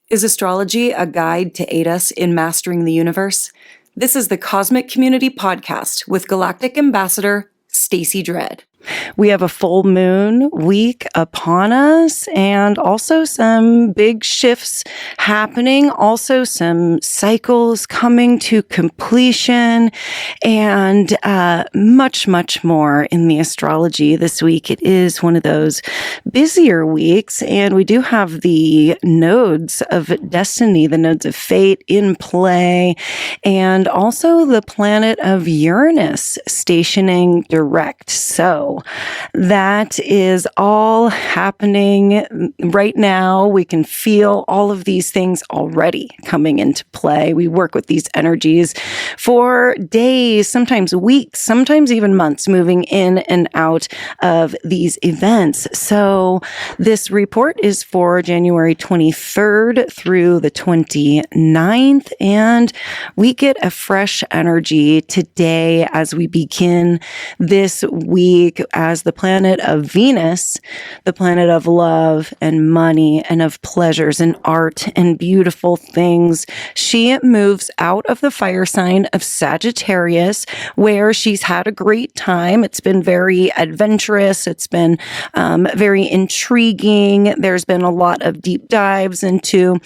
Is astrology a guide to aid us in mastering the universe? This is the Cosmic Community Podcast with Galactic Ambassador Stacey Dredd. We have a full moon week upon us and also some big shifts happening, also some cycles coming to completion, and much, much more in the astrology this week. It is one of those busier weeks, and we do have the nodes of destiny, the nodes of fate in play, and also the planet of Uranus stationing direct. So that is all happening right now. We can feel all of these things already coming into play. We work with these energies for days, sometimes weeks, sometimes even months, moving in and out of these events. So this report is for January 23rd through the 29th, and we get a fresh energy today as we begin this week as the planet of Venus, the planet of love and money and of pleasures and art and beautiful things. She moves out of the fire sign of Sagittarius, where she's had a great time. It's been very adventurous. It's been very intriguing. There's been a lot of deep dives into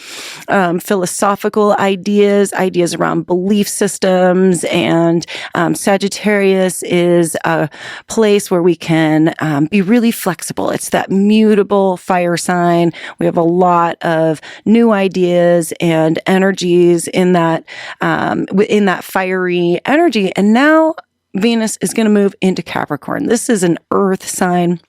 philosophical ideas around belief systems, and Sagittarius is a place where we can be really flexible. It's that mutable fire sign. We have a lot of new ideas and energies in that fiery energy. And now Venus is going to move into Capricorn. This is an earth sign.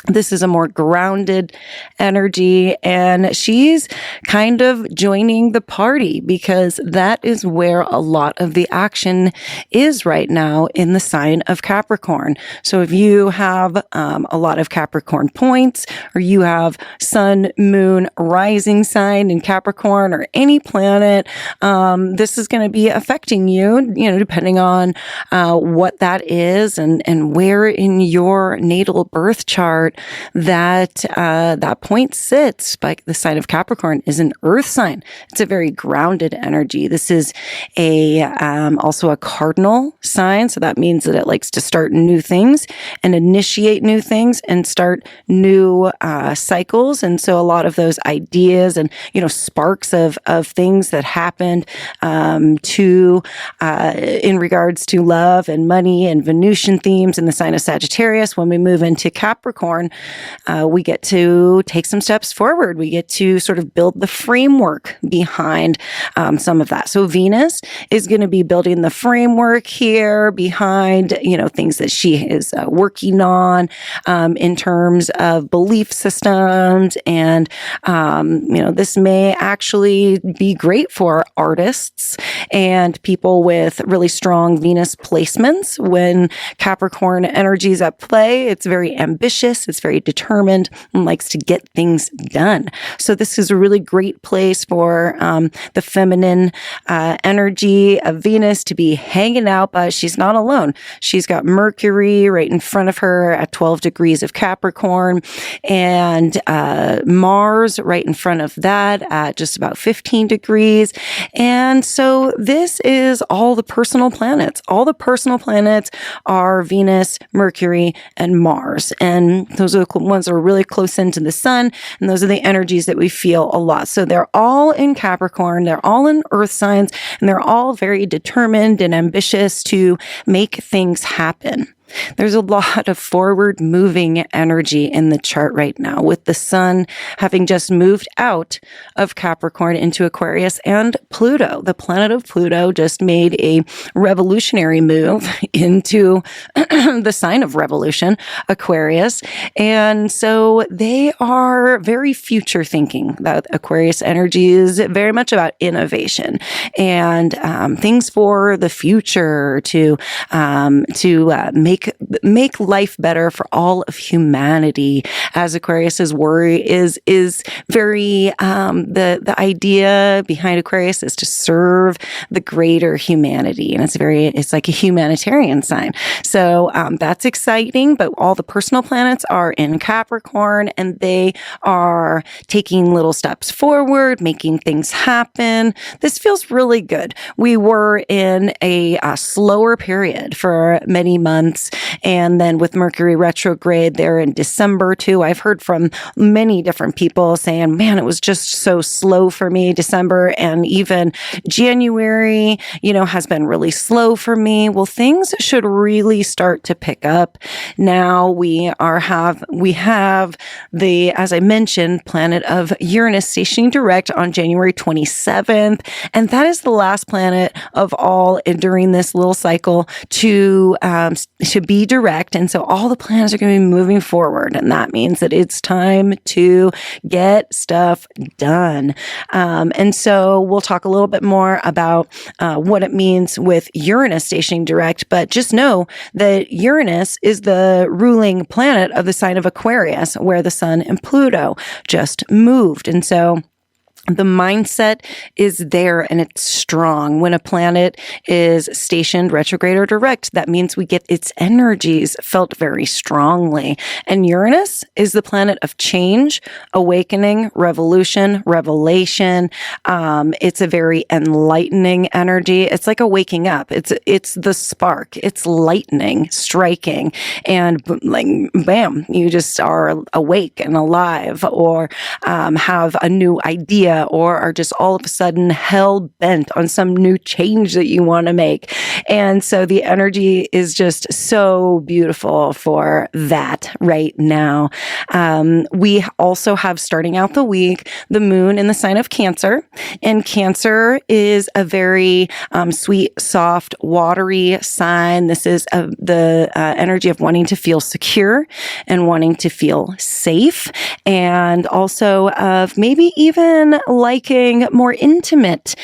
This is a more grounded energy, and she's kind of joining the party because that is where a lot of the action is right now in the sign of Capricorn. So if you have a lot of Capricorn points, or you have sun, moon, rising sign in Capricorn, or any planet, this is going to be affecting you, depending on what that is and where in your natal birth chart that point sits. But the sign of Capricorn is an earth sign. It's a very grounded energy. This is also a cardinal sign, so that means that it likes to start new things and initiate new things and start new cycles. And so a lot of those ideas and sparks of things that happened in regards to love and money and Venusian themes in the sign of Sagittarius. When we move into Capricorn, we get to take some steps forward. We get to sort of build the framework behind some of that. So Venus is going to be building the framework here behind, things that she is working on in terms of belief systems. And, this may actually be great for artists and people with really strong Venus placements. When Capricorn energy is at play, it's very ambitious. It's very determined and likes to get things done. So this is a really great place for the feminine energy of Venus to be hanging out, but she's not alone. She's got Mercury right in front of her at 12 degrees of Capricorn, and Mars right in front of that at just about 15 degrees. And so this is all the personal planets. All the personal planets are Venus, Mercury, and Mars. And those are the ones that are really close into the sun. And those are the energies that we feel a lot. So they're all in Capricorn. They're all in earth signs, and they're all very determined and ambitious to make things happen. There's a lot of forward moving energy in the chart right now, with the sun having just moved out of Capricorn into Aquarius, and Pluto, the planet of Pluto, just made a revolutionary move into the sign of revolution, Aquarius. And so they are very future thinking. That Aquarius energy is very much about innovation and things for the future to make make life better for all of humanity. As Aquarius's worry is very, the idea behind Aquarius is to serve the greater humanity. And it's like a humanitarian sign. So, that's exciting, but all the personal planets are in Capricorn and they are taking little steps forward, making things happen. This feels really good. We were in a slower period for many months. And then with Mercury retrograde there in December too, I've heard from many different people saying, man, it was just so slow for me, December, and even January, has been really slow for me. Well, things should really start to pick up. Now we have the, as I mentioned, planet of Uranus stationing direct on January 27th. And that is the last planet of all during this little cycle to be direct. And so all the planets are going to be moving forward. And that means that it's time to get stuff done. And so we'll talk a little bit more about what it means with Uranus stationing direct, but just know that Uranus is the ruling planet of the sign of Aquarius, where the Sun and Pluto just moved. And so the mindset is there and it's strong. When a planet is stationed retrograde or direct, that means we get its energies felt very strongly. And Uranus is the planet of change, awakening, revolution, revelation. It's a very enlightening energy. It's like a waking up. It's the spark. It's lightning striking, and like bam, you just are awake and alive, or have a new idea, or are just all of a sudden hell bent on some new change that you want to make. And so the energy is just so beautiful for that right now. We also have, starting out the week, the moon in the sign of Cancer. And Cancer is a very sweet, soft, watery sign. This is the energy of wanting to feel secure and wanting to feel safe, and also of maybe even liking more intimate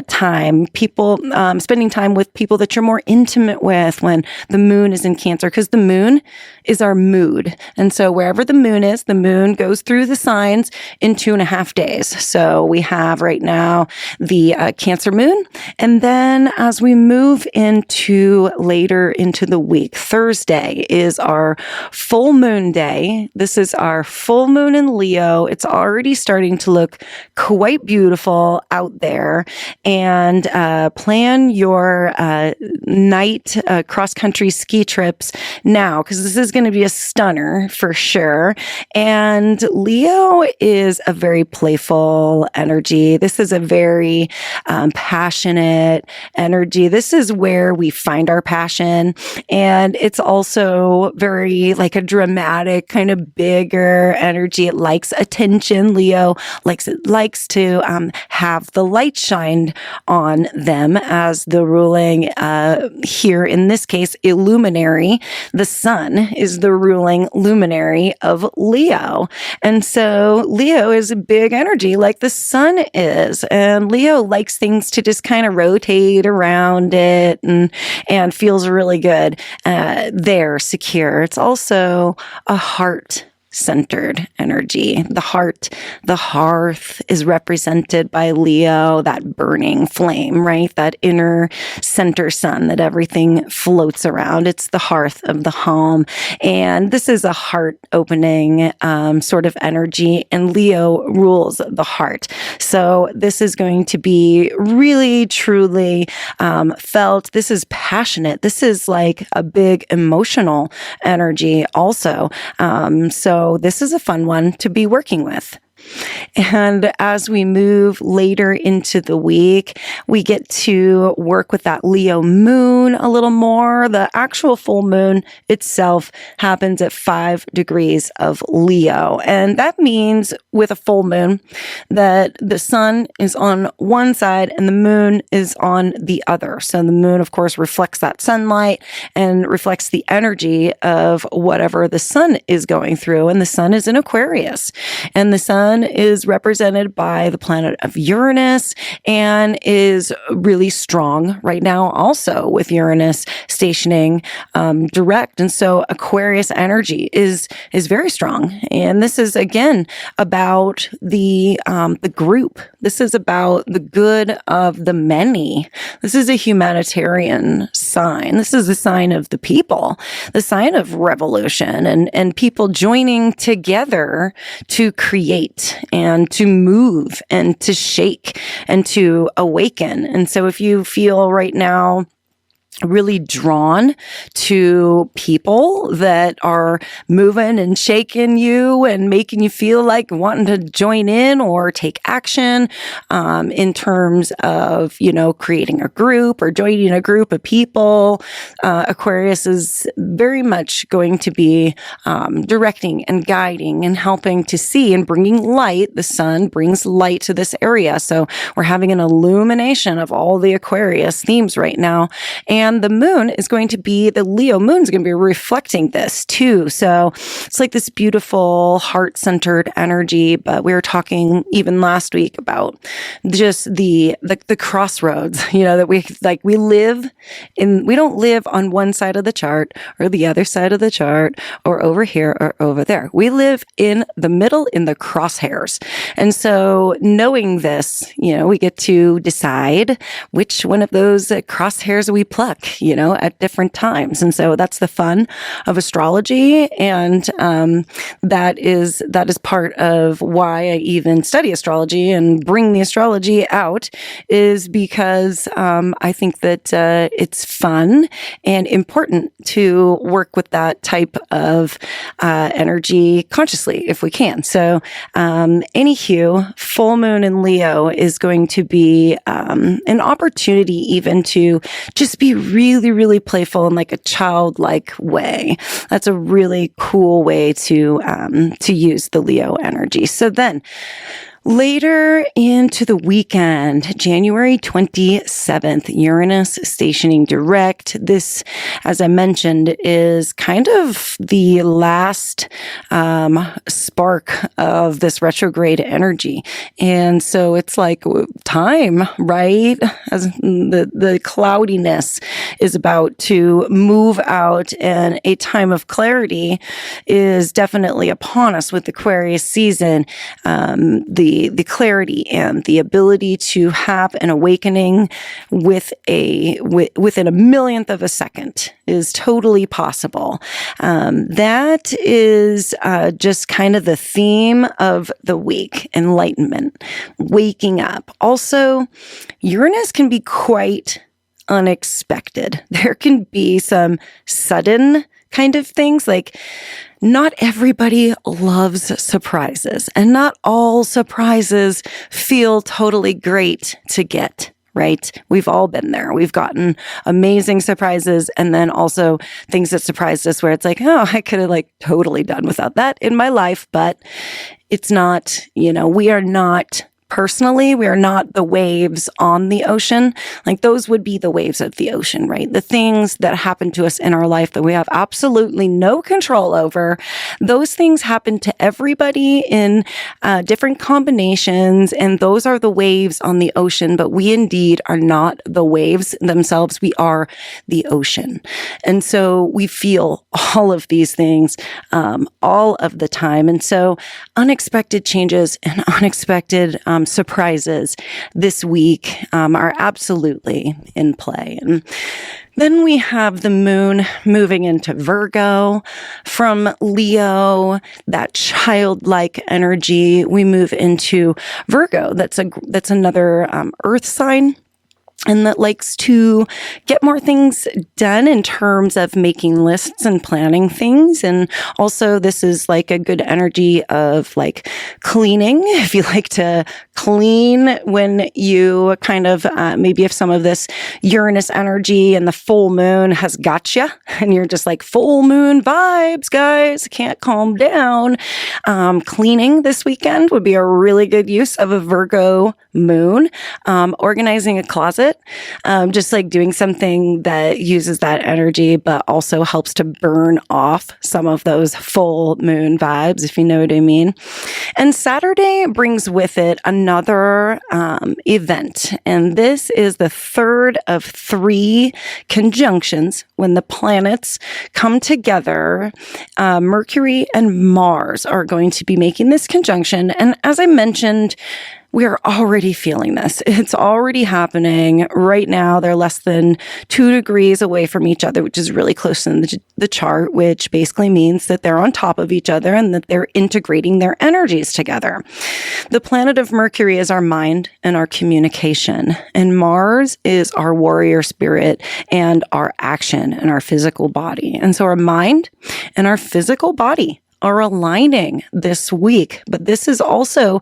time. People spending time with people that you're more intimate with when the moon is in Cancer, because the moon is our mood. And so wherever the moon goes through the signs in 2.5 days. So we have right now the Cancer moon. And then as we move later into the week, Thursday is our full moon day. This is our full moon in Leo. It's already starting to look quite beautiful out there. And plan your night cross-country ski trips now, because this is going to be a stunner for sure. And Leo is a very playful energy. This is a very passionate energy. This is where we find our passion. And it's also very like a dramatic, kind of bigger energy. It likes attention. Leo likes to have the light shined on them as the ruling, here in this case, illuminary. The sun is the ruling luminary of Leo. And so Leo is a big energy like the sun is. And Leo likes things to just kind of rotate around it and feels really good. They're secure. It's also a heart-centered energy. The hearth is represented by Leo, that burning flame, right? That inner center sun that everything floats around. It's the hearth of the home. And this is a heart opening sort of energy, and Leo rules the heart. So this is going to be really, truly felt. This is passionate. This is like a big emotional energy also. So this is a fun one to be working with. And as we move later into the week, we get to work with that Leo moon a little more. The actual full moon itself happens at 5 degrees of Leo. And that means with a full moon that the sun is on one side and the moon is on the other. So the moon, of course, reflects that sunlight and reflects the energy of whatever the sun is going through. And the sun is in Aquarius. And the sun sun is represented by the planet of Uranus and is really strong right now also with Uranus stationing direct. And so Aquarius energy is very strong. And this is again about the group. This is about the good of the many. This is a humanitarian sign. This is a sign of the people, the sign of revolution and people joining together to create and to move and to shake and to awaken. And so if you feel right now really drawn to people that are moving and shaking you and making you feel like wanting to join in or take action in terms of, creating a group or joining a group of people. Aquarius is very much going to be directing and guiding and helping to see and bringing light. The sun brings light to this area. So we're having an illumination of all the Aquarius themes right now. And the moon is going to be, the Leo moon is going to be reflecting this too. So it's like this beautiful heart-centered energy. But we were talking even last week about just the crossroads, that we live in, we don't live on one side of the chart or the other side of the chart or over here or over there. We live in the middle, in the crosshairs. And so knowing this, we get to decide which one of those crosshairs we pluck, at different times. And so that's the fun of astrology. And that is part of why I even study astrology and bring the astrology out, is because I think that it's fun and important to work with that type of energy consciously if we can. So anywho, full moon in Leo is going to be an opportunity even to just be really, really playful in like a childlike way. That's a really cool way to use the Leo energy. So then later into the weekend, January 27th, Uranus stationing direct. This, as I mentioned, is kind of the last spark of this retrograde energy. And so it's like time, right? As the cloudiness is about to move out and a time of clarity is definitely upon us with Aquarius season. The clarity and the ability to have an awakening within a millionth of a second is totally possible. That is just kind of the theme of the week: enlightenment, waking up. Also, Uranus can be quite unexpected. There can be some sudden kind of things, like not everybody loves surprises, and not all surprises feel totally great to get, right? We've all been there. We've gotten amazing surprises, and then also things that surprised us where it's like, oh, I could have totally done without that in my life, but it's not, we are not personally, we are not the waves on the ocean. Those would be the waves of the ocean, right? The things that happen to us in our life that we have absolutely no control over. Those things happen to everybody in different combinations, and those are the waves on the ocean. But we indeed are not the waves themselves. We are the ocean. And so we feel all of these things all of the time. And so unexpected changes and unexpected surprises this week are absolutely in play. And then we have the moon moving into Virgo. From Leo, that childlike energy, we move into Virgo. That's another earth sign, and that likes to get more things done in terms of making lists and planning things. And also this is a good energy of cleaning. If you like to clean when you kind of, maybe if some of this Uranus energy and the full moon has got you and you're just full moon vibes, guys, can't calm down. Cleaning this weekend would be a really good use of a Virgo moon. Organizing a closet it. Just like doing something that uses that energy, but also helps to burn off some of those full moon vibes, if you know what I mean. And Saturday brings with it another event. And this is the third of 3 conjunctions when the planets come together. Mercury and Mars are going to be making this conjunction. And as I mentioned, we are already feeling this. It's already happening right now. They're less than 2 degrees away from each other, which is really close in the chart, which basically means that they're on top of each other and that they're integrating their energies together. The planet of Mercury is our mind and our communication, and Mars is our warrior spirit and our action and our physical body. And so our mind and our physical body are aligning this week. But this is also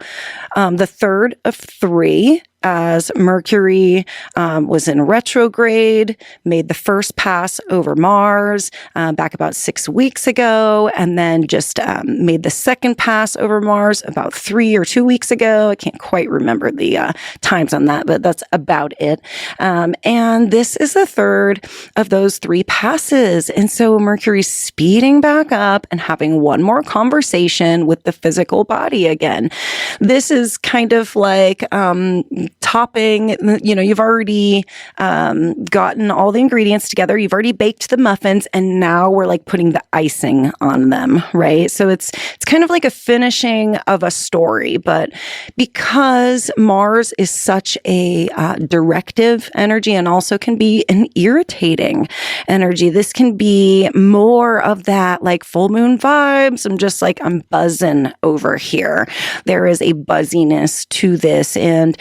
the third of 3, as Mercury was in retrograde, made the first pass over Mars back about 6 weeks ago, and then just made the second pass over Mars about 3 or 2 weeks ago. I can't quite remember the times on that, but that's about it. And this is the third of those 3 passes. And so Mercury's speeding back up and having one more conversation with the physical body again. This is kind of like topping, you've already gotten all the ingredients together. You've already baked the muffins, and now we're like putting the icing on them, right? So it's kind of like a finishing of a story. But because Mars is such a directive energy and also can be an irritating energy, this can be more of that like full moon vibes. I'm buzzing over here. There is a buzziness to this. And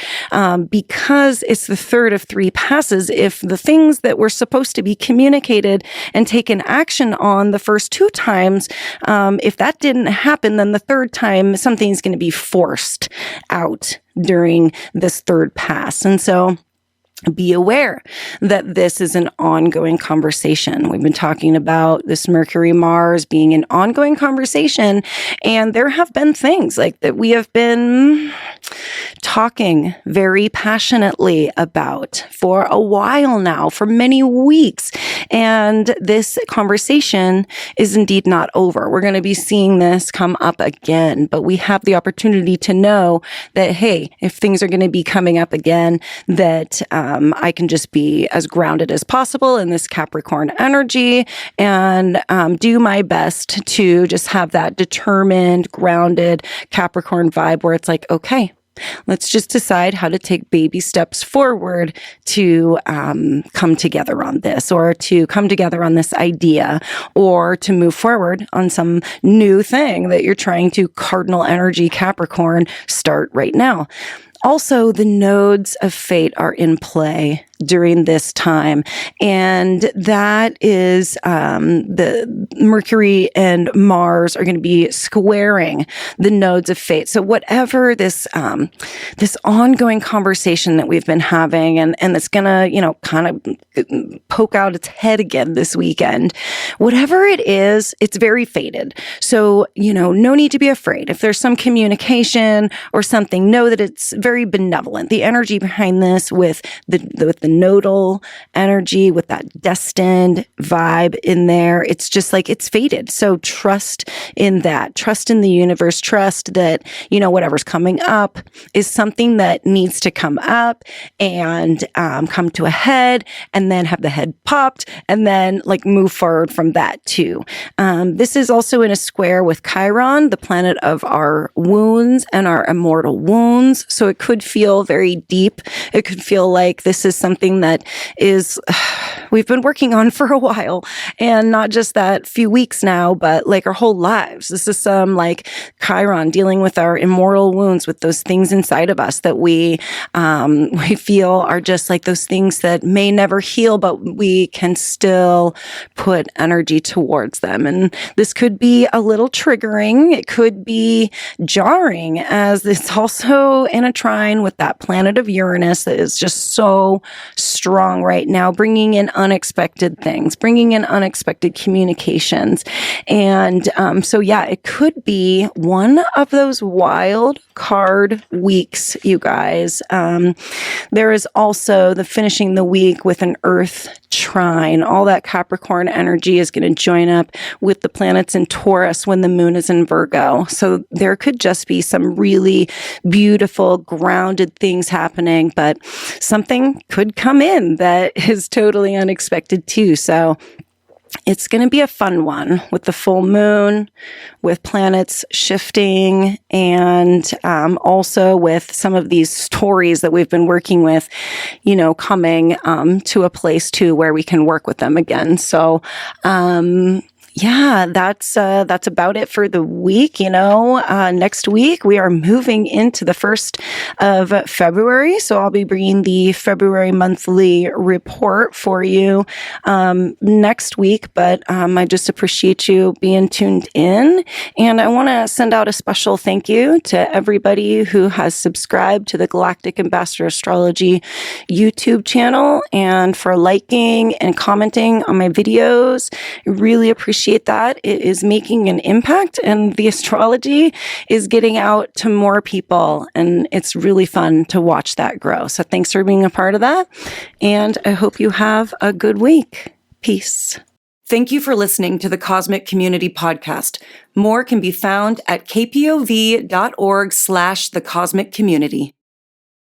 because it's the third of 3 passes, if the things that were supposed to be communicated and taken action on the first 2 times, if that didn't happen, then the third time something's going to be forced out during this third pass. And so be aware that this is an ongoing conversation. We've been talking about this Mercury-Mars being an ongoing conversation, and there have been things like that we have been talking very passionately about for a while now, for many weeks. And this conversation is indeed not over. We're going to be seeing this come up again, but we have the opportunity to know that, hey, if things are going to be coming up again, that I can just be as grounded as possible in this Capricorn energy and do my best to just have that determined, grounded Capricorn vibe where it's like, okay, let's just decide how to take baby steps forward to come together on this, or to come together on this idea, or to move forward on some new thing that you're trying to cardinal energy Capricorn start right now. Also, the nodes of fate are in play during this time, and that is the Mercury and Mars are going to be squaring the nodes of fate. So whatever this this ongoing conversation that we've been having, and it's going to kind of poke out its head again this weekend, whatever it is, it's very fated. So no need to be afraid if there's some communication or something. Know that it's very benevolent. The energy behind this with the nodal energy, with that destined vibe in there, it's just like it's fated. So trust in that. Trust in the universe. Trust that, whatever's coming up is something that needs to come up and come to a head, and then have the head popped, and then move forward from that too. This is also in a square with Chiron, the planet of our wounds and our immortal wounds. So it could feel very deep. It could feel like this is something that is we've been working on for a while, and not just that few weeks now, but our whole lives. This is some Chiron dealing with our immortal wounds, with those things inside of us that we feel are just those things that may never heal, but we can still put energy towards them. And this could be a little triggering. It could be jarring, as it's also in a trine with that planet of Uranus that is just so strong right now, bringing in unexpected things, bringing in unexpected communications. And so, yeah, it could be one of those wild card weeks, you guys. There is also the finishing the week with an Earth trine. All that Capricorn energy is going to join up with the planets in Taurus when the moon is in Virgo. So there could just be some really beautiful, grounded things happening, but something could come in that is totally unexpected too. So it's going to be a fun one with the full moon, with planets shifting, and also with some of these stories that we've been working with, coming to a place too where we can work with them again. So, yeah, that's about it for the week. Next week we are moving into the 1st of February. So I'll be bringing the February monthly report for you next week. But I just appreciate you being tuned in. And I want to send out a special thank you to everybody who has subscribed to the Galactic Ambassador Astrology YouTube channel and for liking and commenting on my videos. I really appreciate that. It is making an impact, and the astrology is getting out to more people, and it's really fun to watch that grow. So thanks for being a part of that, and I hope you have a good week. Peace. Thank you for listening to the Cosmic Community Podcast. More can be found at kpov.org/thecosmiccommunity.